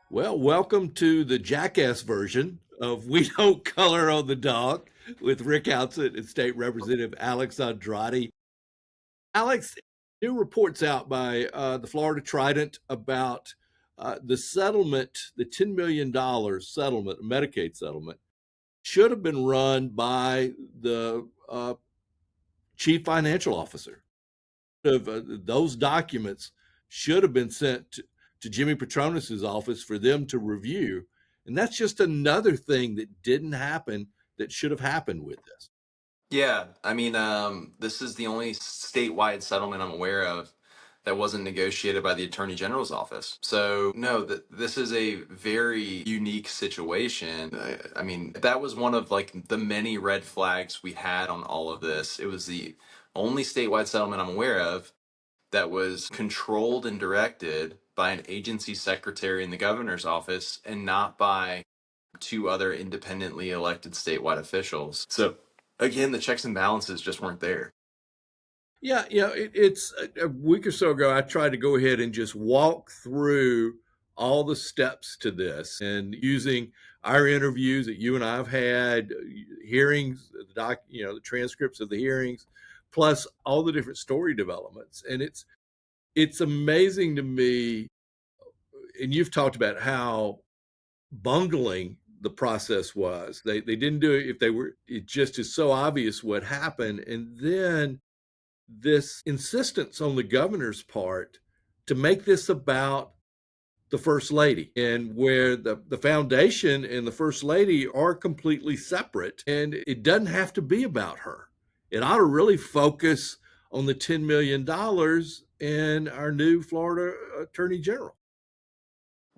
Well, welcome to the Jackass version of We Don't Color on the Dog with Rick Outset and State Representative Alex Andrade. Alex, new reports out by the Florida Trident about the settlement, the $10 million settlement, Medicaid settlement, should have been run by the chief financial officer. Those documents should have been sent to Jimmy Petronus's office for them to review. And that's just another thing that didn't happen that should have happened with this. Yeah, this is the only statewide settlement I'm aware of that wasn't negotiated by the Attorney General's office. So, no, this is a very unique situation. That was one of like the many red flags we had on all of this. It was the only statewide settlement I'm aware of that was controlled and directed by an agency secretary in the governor's office and not by two other independently elected statewide officials. So again, the checks and balances just weren't there. Yeah, it's a week or so ago. I tried to go ahead and just walk through all the steps to this and using our interviews that you and I have had, hearings, the transcripts of the hearings, plus all the different story developments. And it's amazing to me, and you've talked about how bungling the process was. They didn't do it if they were. It just is so obvious what happened, and then this insistence on the governor's part to make this about the first lady, and where the foundation and the first lady are completely separate, and it doesn't have to be about her. It ought to really focus on the $10 million and our new Florida attorney general.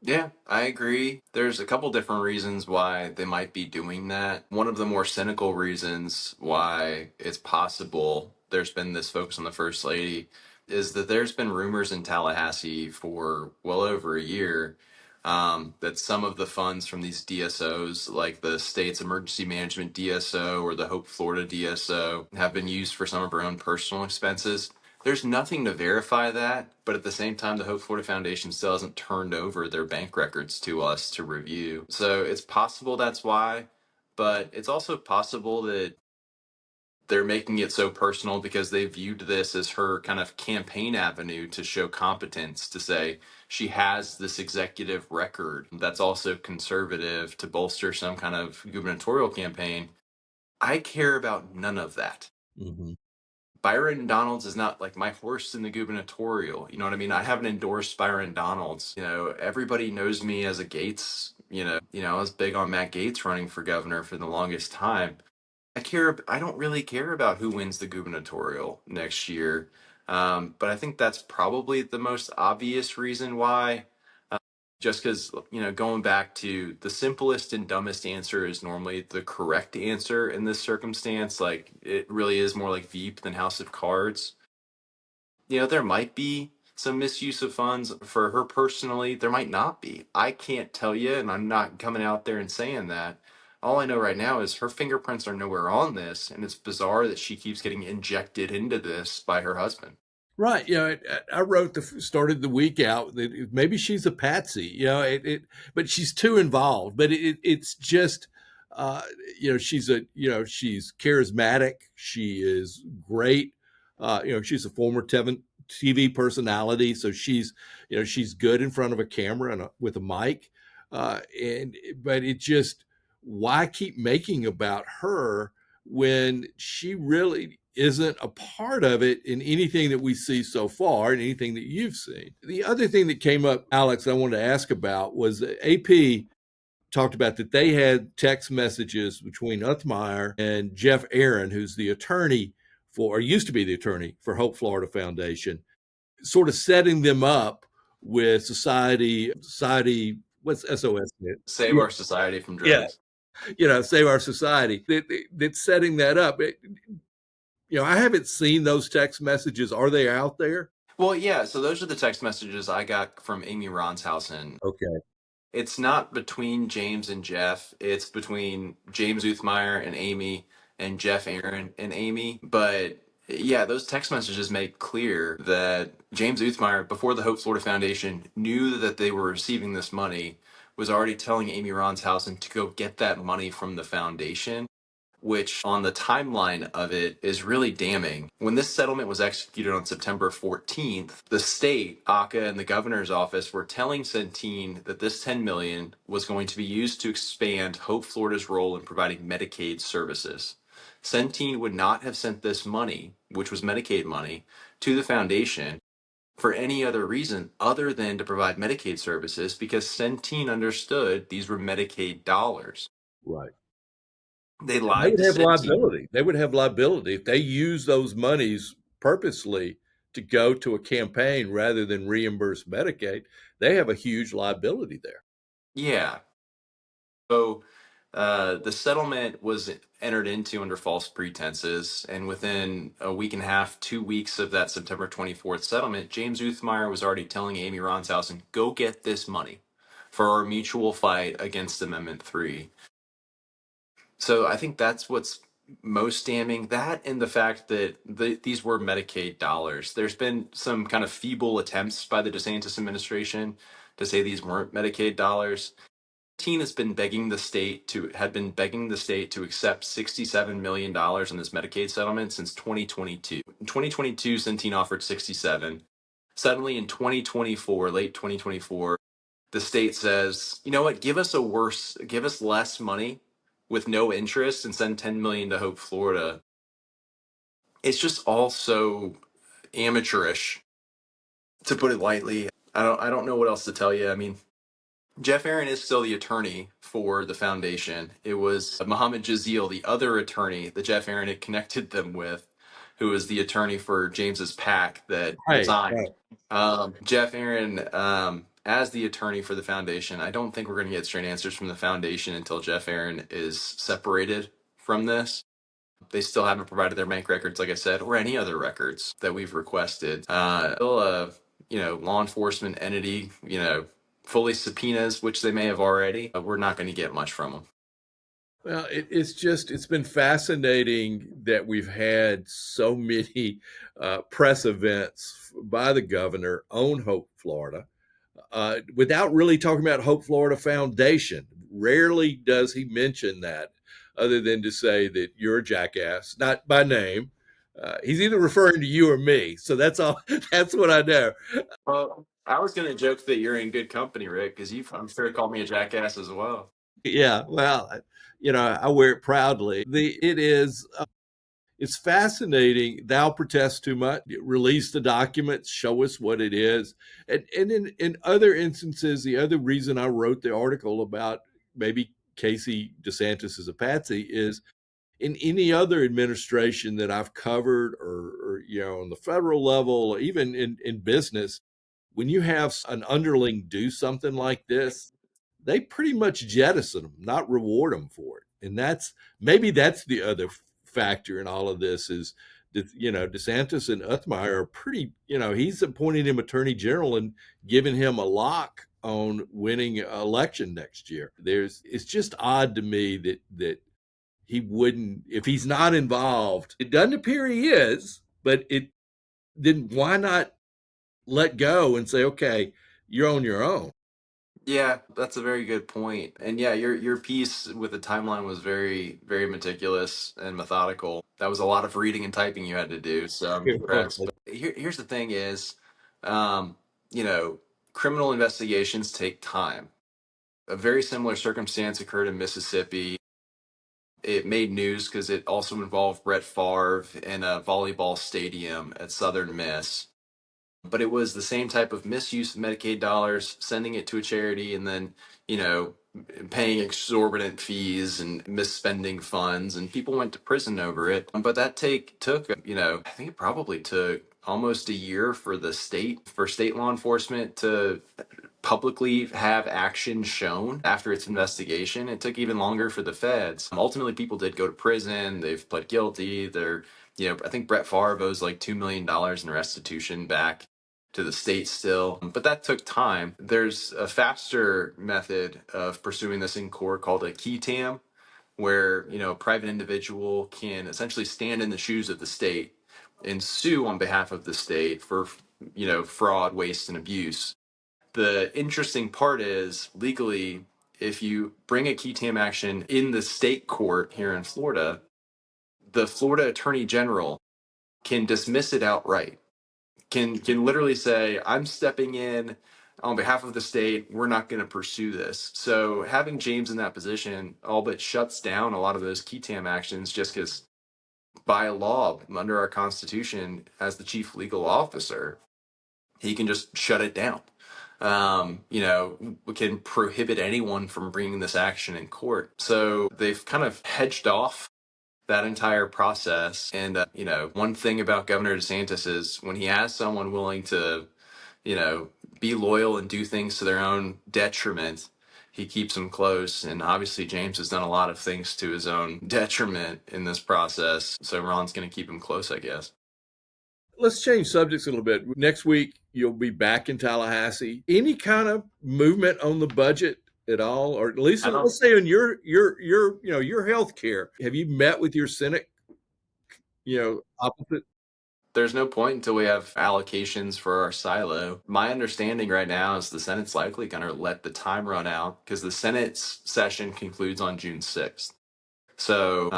Yeah, I agree. There's a couple different reasons why they might be doing that. One of the more cynical reasons why it's possible there's been this focus on the First Lady is that there's been rumors in Tallahassee for well over a year that some of the funds from these DSOs, like the state's emergency management DSO or the Hope Florida DSO, have been used for some of her own personal expenses. There's nothing to verify that, but at the same time, the Hope Florida Foundation still hasn't turned over their bank records to us to review. So it's possible that's why, but it's also possible that they're making it so personal because they viewed this as her kind of campaign avenue to show competence, to say she has this executive record that's also conservative to bolster some kind of gubernatorial campaign. I care about none of that. Mm-hmm. Byron Donalds is not like my horse in the gubernatorial. You know what I mean? I haven't endorsed Byron Donalds. Everybody knows me as a Gates. I was big on Matt Gates running for governor for the longest time. I don't really care about who wins the gubernatorial next year. But I think that's probably the most obvious reason why. Just because, going back to the simplest and dumbest answer is normally the correct answer in this circumstance. Like, it really is more like Veep than House of Cards. There might be some misuse of funds for her personally. There might not be. I can't tell you, and I'm not coming out there and saying that. All I know right now is her fingerprints are nowhere on this, and it's bizarre that she keeps getting injected into this by her husband. Right. I wrote started the week out that maybe she's a patsy, but she's too involved. But it's just, uh, she's charismatic. She is great. She's a former TV personality. So she's good in front of a camera and with a mic. But it just, why keep making about her when she really isn't a part of it in anything that we see so far and anything that you've seen. The other thing that came up, Alex, I wanted to ask about was that AP talked about that they had text messages between Uthmeyer and Jeff Aaron, who's the attorney for, or used to be the attorney for Hope Florida Foundation, sort of setting them up with society, what's SOS? Save our society from Yeah, drugs. Save Our Society. That's setting that up. I haven't seen those text messages. Are they out there? Well, yeah, so those are the text messages I got from Amy Ronshausen. Okay. It's not between James and Jeff. It's between James Uthmeyer and Amy and Jeff Aaron and Amy. But Yeah, those text messages make clear that James Uthmeyer, before the Hope Florida Foundation knew that they were receiving this money, was already telling Amy Ronshausen to go get that money from the foundation, which on the timeline of it is really damning. When this settlement was executed on September 14th, the state, ACA, and the governor's office were telling Centene that this 10 million was going to be used to expand Hope Florida's role in providing Medicaid services. Centene would not have sent this money, which was Medicaid money, to the foundation for any other reason other than to provide Medicaid services because Centene understood these were Medicaid dollars. Right. They They lied would to have Centene. liability. They would have liability if they use those monies purposely to go to a campaign rather than reimburse Medicaid. They have a huge liability there. Yeah. So the settlement was entered into under false pretenses, and within a week and a half, 2 weeks of that September 24th settlement, James Uthmeyer was already telling Amy Ronshausen, go get this money for our mutual fight against Amendment 3. So I think that's what's most damning. That and the fact that these were Medicaid dollars. There's been some kind of feeble attempts by the DeSantis administration to say these weren't Medicaid dollars. Teen has been begging the state to had been begging the state to accept $67 million in this Medicaid settlement since 2022. In 2022, Centene offered 67. Suddenly in 2024, late 2024, the state says, you know what, give us less money with no interest and send 10 million to Hope Florida. It's just all so amateurish, to put it lightly. I don't know what else to tell you. I mean, Jeff Aaron is still the attorney for the foundation. It was Mohammed Jazeel, the other attorney that Jeff Aaron had connected them with, who was the attorney for James's PAC that Right, resigned. right. Jeff Aaron, as the attorney for the foundation, I don't think we're going to get straight answers from the foundation until Jeff Aaron is separated from this. They still haven't provided their bank records, like I said, or any other records that we've requested. Still a law enforcement entity, fully subpoenas, which they may have already. We're not going to get much from them. Well, it's been fascinating that we've had so many press events by the governor on Hope Florida without really talking about Hope Florida Foundation. Rarely does he mention that, other than to say that you're a jackass, not by name. He's either referring to you or me, so that's all. That's what I know. Well, I was going to joke that you're in good company, Rick, because I'm sure called me a jackass as well. Yeah, well, I wear it proudly. It's fascinating. Thou protest too much. Release the documents. Show us what it is. And in other instances, the other reason I wrote the article about maybe Casey DeSantis is a patsy is in any other administration that I've covered, or on the federal level, or even in business, when you have an underling do something like this, they pretty much jettison them, not reward them for it. And that's the other factor in all of this is that, DeSantis and Uthmeyer are pretty, he's appointing him attorney general and giving him a lock on winning an election next year. It's just odd to me that he wouldn't, if he's not involved. It doesn't appear he is, but then why not let go and say, okay, you're on your own? Yeah, that's a very good point. And yeah, your piece with the timeline was very, very meticulous and methodical. That was a lot of reading and typing you had to do, so I'm impressed. But here's the thing is, um, you know, criminal investigations take time. A very similar circumstance occurred in Mississippi. It made news because it also involved Brett Favre in a volleyball stadium at Southern Miss. But it was the same type of misuse of Medicaid dollars, sending it to a charity, and then, you know, paying exorbitant fees and misspending funds, and people went to prison over it. But that took, I think it probably took almost a year for state law enforcement to publicly have action shown after its investigation. It took even longer for the feds. Ultimately, people did go to prison. They've pled guilty. I think Brett Favre owes like $2 million in restitution back to the state still. But that took time. There's a faster method of pursuing this in court called a key where, a private individual can essentially stand in the shoes of the state and sue on behalf of the state for, fraud, waste, and abuse. The interesting part is legally, if you bring a key tam action in the state court here in Florida, the Florida Attorney General can dismiss it outright. Can literally say, I'm stepping in on behalf of the state. We're not going to pursue this. So having James in that position all but shuts down a lot of those key tam actions, just because by law under our Constitution, as the chief legal officer, he can just shut it down. We can prohibit anyone from bringing this action in court. So they've kind of hedged off that entire process. And, one thing about Governor DeSantis is when he has someone willing to, you know, be loyal and do things to their own detriment, he keeps them close. And obviously, James has done a lot of things to his own detriment in this process. So Ron's going to keep him close, I guess. Let's change subjects a little bit. Next week, you'll be back in Tallahassee. Any kind of movement on the budget at all, or at least I don't. let's say on your health care? Have you met with your Senate, opposite? There's no point until we have allocations for our silo. My understanding right now is the Senate's likely going to let the time run out because the Senate's session concludes on June 6th. So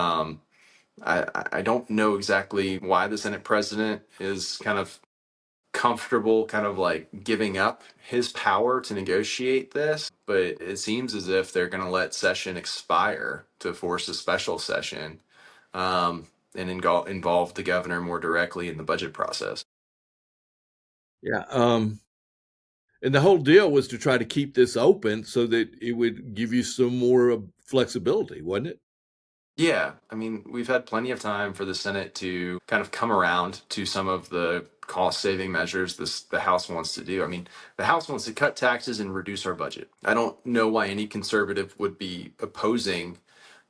I don't know exactly why the Senate president is kind of comfortable kind of like giving up his power to negotiate this, but it seems as if they're going to let session expire to force a special session, and involve the governor more directly in the budget process. Yeah. And the whole deal was to try to keep this open so that it would give you some more flexibility, wasn't it? Yeah, I mean, we've had plenty of time for the Senate to kind of come around to some of the cost saving measures the House wants to do. I mean, the House wants to cut taxes and reduce our budget. I don't know why any conservative would be opposing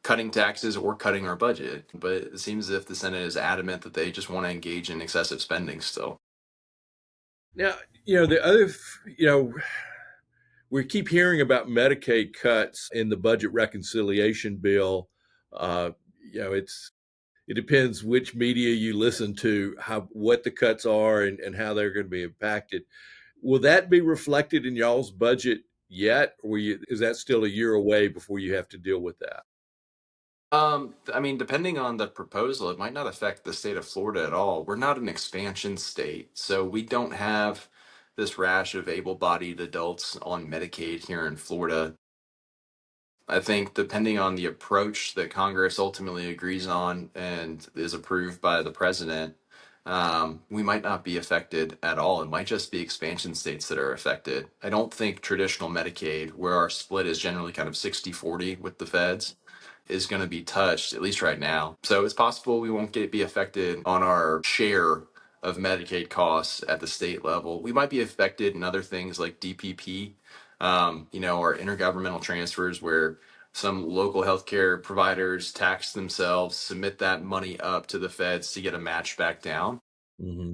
cutting taxes or cutting our budget, but it seems as if the Senate is adamant that they just want to engage in excessive spending still. Now, the other, we keep hearing about Medicaid cuts in the budget reconciliation bill. Uh, it depends which media you listen to, what the cuts are and how they're going to be impacted. Will that be reflected in y'all's budget yet, or is that still a year away before you have to deal with that? I mean, depending on the proposal, it might not affect the state of Florida at all. We're not an expansion state, so we don't have this rash of able-bodied adults on Medicaid here in Florida. I think depending on the approach that Congress ultimately agrees on and is approved by the president, we might not be affected at all. It might just be expansion states that are affected. I don't think traditional Medicaid, where our split is generally kind of 60-40 with the feds, is going to be touched, at least right now. So it's possible we won't be affected on our share of Medicaid costs at the state level. We might be affected in other things like DPP, or intergovernmental transfers where some local healthcare providers tax themselves, submit that money up to the feds to get a match back down. Mm-hmm.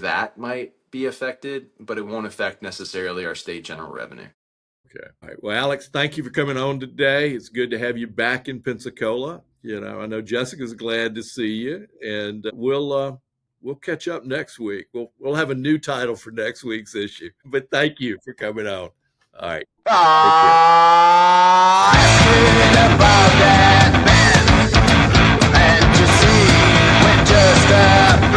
That might be affected, but it won't affect necessarily our state general revenue. Okay. All right. Well, Alex, thank you for coming on today. It's good to have you back in Pensacola. I know Jessica's glad to see you, and we'll catch up next week. We'll have a new title for next week's issue. But thank you for coming on. All right. About that man, and you see, we're just